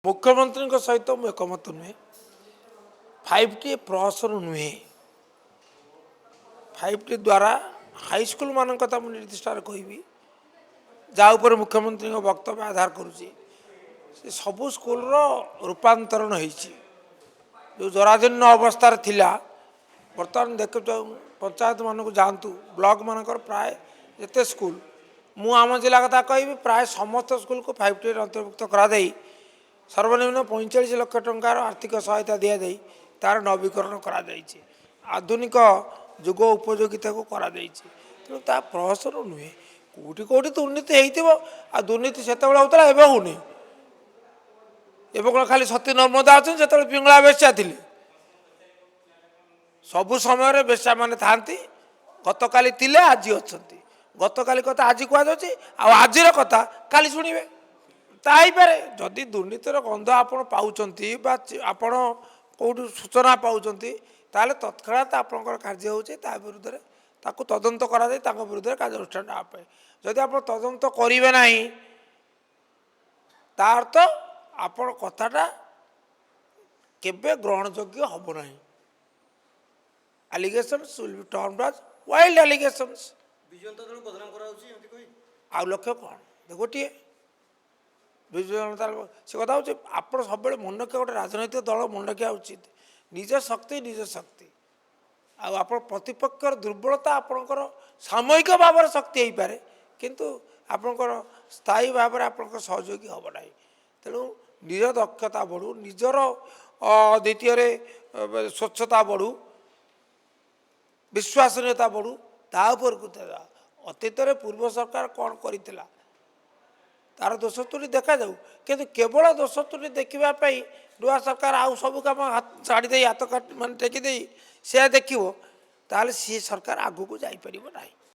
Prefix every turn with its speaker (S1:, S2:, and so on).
S1: मुख्यमंत्री सहित मुझे एकमत नुहे 5T प्रहसन नुहे 5T द्वारा हाईस्कल मान कथा मुझे निर्दिष्ट कहबी जहाँ मुख्यमंत्री वक्तव्य आधार करुच्ची सबू स्कूल रूपांतरण हो जराजीर्ण अवस्था थिला बर्तमान देख पंचायत मान को जातु ब्लॉक मानकर प्राय जिते स्कूल मु आम जिला कथा कहि प्राय समस्त स्कूल को 5T अंतर्भुक्त करा सर्वनिम्न 45 लाख टंकार आर्थिक सहायता दि जाए तार नवीकरण करा आधुनिक जुग उपयोगिता को करा तेणु ता प्रहसन नुहे कौटी कौटी दुर्नीति हो दुर्नीति से होता है होनी एवं खाली सती नर्मदा अच्छे से पिंगला बेश्या थी सबु समय बेश्या मान था गतकाली थे आज अच्छा गतकाली कथा आज कहुच्छे आज कथा काली शुणे ताईपे जदि दुर्नीतिर गंध आपण पाँच आपण कौटू सूचना पाँच ताले तत्काल आपंकर कार्य होचे विरुद्ध में ताकू तदंत करा विरुद्ध में कार्यानुष्ठान आपे जदि आप तदंत करेंगे ना तार तो आपण कथाटा केबे ग्रहणयोग्य हम ना allegations will be termed as wild allegations आ लक्ष्य कौन गोटे विजु जनता से कथा हो आप सब मन रखिए गोटे राजनैतिक दल मन रखा उचित निज शक्ति आप प्रतिपक्ष दुर्बलता आपणकर सामयिक भाव शक्ति हो पाए किंतु आपणकर स्थायी भाव में आप सहयोगी हम ना तेणु निज दक्षता बढ़ू निजर द्वितीय स्वच्छता बढ़ू विश्वसनीयता बढ़ू तापर अतीत पूर्व सरकार कौन करथिला तार दोष त्रुटि देखा जाऊ कि केवल दोष त्रुटि देखापी नुआ सरकार आउ सब कम छाड़ी दे हाथ काट मान टेकी दे सी देखो ताल सी सरकार आगू को जापर ना।